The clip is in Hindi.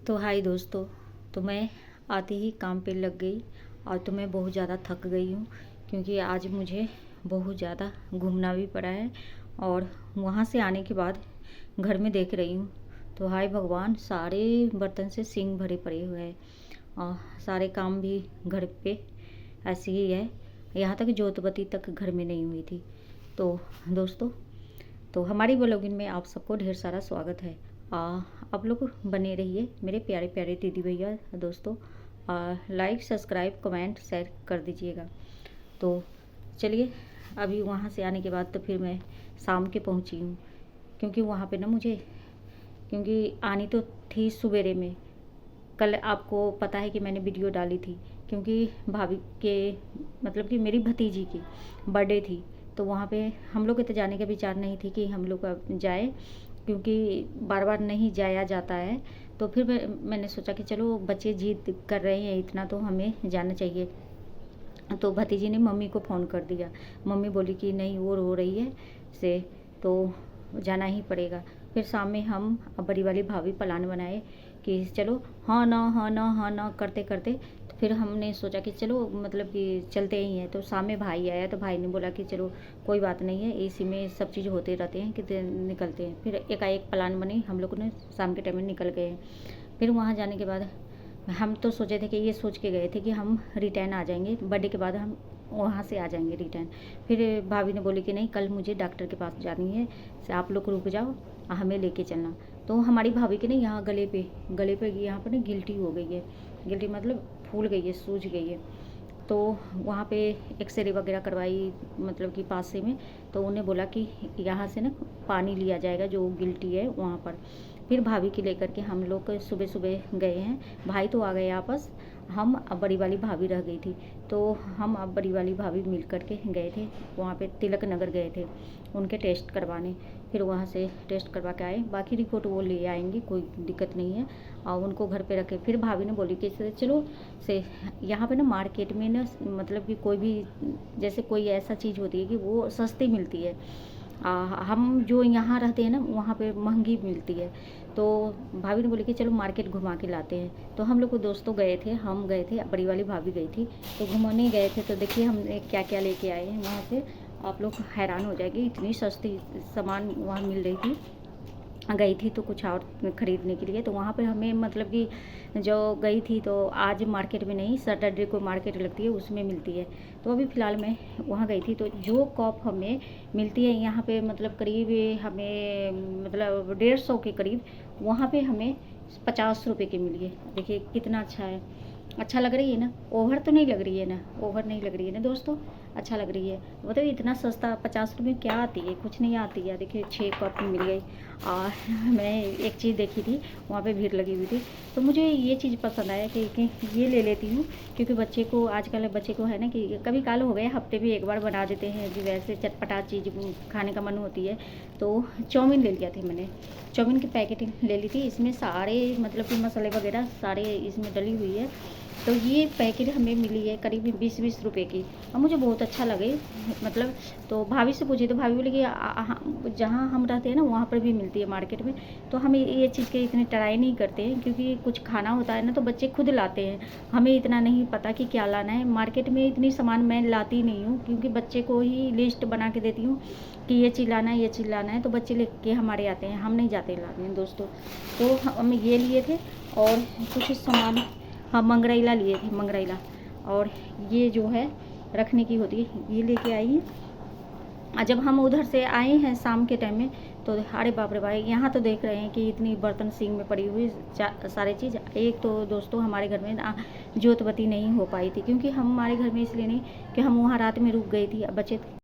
तो हाय दोस्तों। तो मैं आते ही काम पे लग गई और तो मैं बहुत ज़्यादा थक गई हूँ क्योंकि आज मुझे बहुत ज़्यादा घूमना भी पड़ा है। और वहाँ से आने के बाद घर में देख रही हूँ तो हाय भगवान, सारे बर्तन से सिंक भरे पड़े हुए हैं और सारे काम भी घर पे ऐसे ही है। यहाँ तक जोतबत्ती तक घर में नहीं हुई थी। तो दोस्तों, तो हमारी ब्लॉगिंग में आप सबको ढेर सारा स्वागत है। आप लोग बने रहिए मेरे प्यारे प्यारे दीदी भैया दोस्तों। लाइक सब्सक्राइब कमेंट शेयर कर दीजिएगा। तो चलिए, अभी वहाँ से आने के बाद तो फिर मैं शाम के पहुँची हूँ क्योंकि वहाँ पे ना मुझे, क्योंकि आनी तो थी सवेरे में। कल आपको पता है कि मैंने वीडियो डाली थी क्योंकि भाभी के मतलब कि मेरी भतीजी की बर्थडे थी। तो वहाँ पे हम लोग के तो जाने का विचार नहीं थी कि हम लोग जाए क्योंकि बार बार नहीं जाया जाता है। तो फिर मैंने सोचा कि चलो बच्चे जिद कर रहे हैं इतना तो हमें जाना चाहिए। तो भतीजी ने मम्मी को फ़ोन कर दिया। मम्मी बोली कि नहीं, वो रो रही है से तो जाना ही पड़ेगा। फिर शाम में हम बड़ी वाली भाभी प्लान बनाए कि चलो हाँ ना हाँ ना हाँ ना करते करते तो फिर हमने सोचा कि चलो मतलब कि चलते ही हैं। तो शाम में भाई आया तो भाई ने बोला कि चलो कोई बात नहीं है, इसी में सब चीज़ होते रहते हैं कि निकलते हैं। फिर एकाएक प्लान बनी, हम लोग ने शाम के टाइम में निकल गए। फिर वहाँ जाने के बाद हम तो सोचे थे कि ये सोच के गए थे कि हम रिटर्न आ जाएंगे, बर्थडे के बाद हम वहाँ से आ जाएंगे रिटर्न। फिर भाभी ने बोली कि नहीं, कल मुझे डॉक्टर के पास जानी है, से आप लोग रुक जाओ, हमें लेके चलना। तो हमारी भाभी के ना यहाँ गले पे यहाँ पर ना गिल्टी हो गई है। गिल्टी मतलब फूल गई है, सूज गई है। तो वहाँ पे एक्सरे वगैरह करवाई मतलब कि पास में। तो उन्हें बोला कि यहाँ से ना पानी लिया जाएगा जो गिल्टी है वहाँ पर। फिर भाभी के लेकर के हम लोग सुबह सुबह गए हैं। भाई तो आ गए आपस, हम अब बड़ी वाली भाभी रह गई थी। तो हम अब बड़ी वाली भाभी मिल कर के गए थे वहाँ पे, तिलक नगर गए थे उनके टेस्ट करवाने। फिर वहाँ से टेस्ट करवा के आए, बाकी रिपोर्ट वो ले आएंगे, कोई दिक्कत नहीं है। और उनको घर पे रखे। फिर भाभी ने बोली कि चलो से यहाँ पे ना मार्केट में ना मतलब कि कोई भी जैसे कोई ऐसा चीज़ होती है कि वो सस्ती मिलती है। हम जो यहाँ रहते हैं ना वहाँ पे महंगी मिलती है। तो भाभी ने बोली कि चलो मार्केट घुमा के लाते हैं। तो हम लोग दोस्तों गए थे, हम गए थे, बड़ी वाली भाभी गई थी। तो घुमाने गए थे। तो देखिए हमने क्या क्या लेके आए हैं वहाँ से, आप लोग हैरान हो जाएंगे, इतनी सस्ती सामान वहाँ मिल रही थी। गई थी तो कुछ और ख़रीदने के लिए। तो वहाँ पे हमें मतलब कि जो गई थी तो आज मार्केट में नहीं, सैटरडे को मार्केट लगती है उसमें मिलती है। तो अभी फ़िलहाल मैं वहाँ गई थी। तो जो कप हमें मिलती है यहाँ पे मतलब करीब हमें मतलब 150 के करीब, वहाँ पे हमें 50 रुपये की मिली है। देखिए कितना अच्छा है, अच्छा लग रही है ना, ओवर तो नहीं लग रही है ना, ओवर नहीं लग रही है ना दोस्तों, अच्छा लग रही है। बताइए इतना सस्ता 50 रुपये क्या आती है, कुछ नहीं आती है। देखिए 6 कप मिल गई। और मैं एक चीज़ देखी थी, वहाँ पे भीड़ लगी हुई थी तो मुझे ये चीज़ पसंद आया कि ये ले लेती हूँ क्योंकि बच्चे को आजकल बच्चे को है ना कि कभी काल हो गए हफ्ते भी एक बार बना देते हैं, जो वैसे चटपटा चीज़ खाने का मन होती है। तो चाउमीन ले लिया थी मैंने, चाउमीन की पैकेट ले ली थी। इसमें सारे मतलब कि मसाले वगैरह सारे इसमें डली हुई है। तो ये पैकेट हमें मिली है करीब 20-20 रुपए की और मुझे बहुत अच्छा लगे मतलब। तो भाभी से पूछी तो भाभी बोली कि जहाँ हम रहते हैं ना वहाँ पर भी मिलती है मार्केट में। तो हम ये चीज़ के इतने ट्राई नहीं करते हैं क्योंकि कुछ खाना होता है ना तो बच्चे खुद लाते हैं, हमें इतना नहीं पता कि क्या लाना है। मार्केट में इतनी सामान मैं लाती नहीं हूँ क्योंकि बच्चे को ही लिस्ट बना के देती हूँ कि ये चीज़ लाना है, ये चीज़ लाना है, तो बच्चे लेके हमारे आते हैं, हम नहीं जाते लाने हैं दोस्तों। तो हम ये लिए थे और कुछ सामान, हाँ मंगरैला लिए थे, मंगरैला। और ये जो है रखने की होती है ये लेके आई है। जब हम उधर से आए हैं शाम के टाइम में तो अरे बाप रे भाई, यहाँ तो देख रहे हैं कि इतनी बर्तन सिंक में पड़ी हुई सारी चीज़। एक तो दोस्तों हमारे घर में जोतबत्ती नहीं हो पाई थी क्योंकि हम हमारे घर में इसलिए नहीं कि हम वहाँ रात में रुक गई थी, अब बच्चे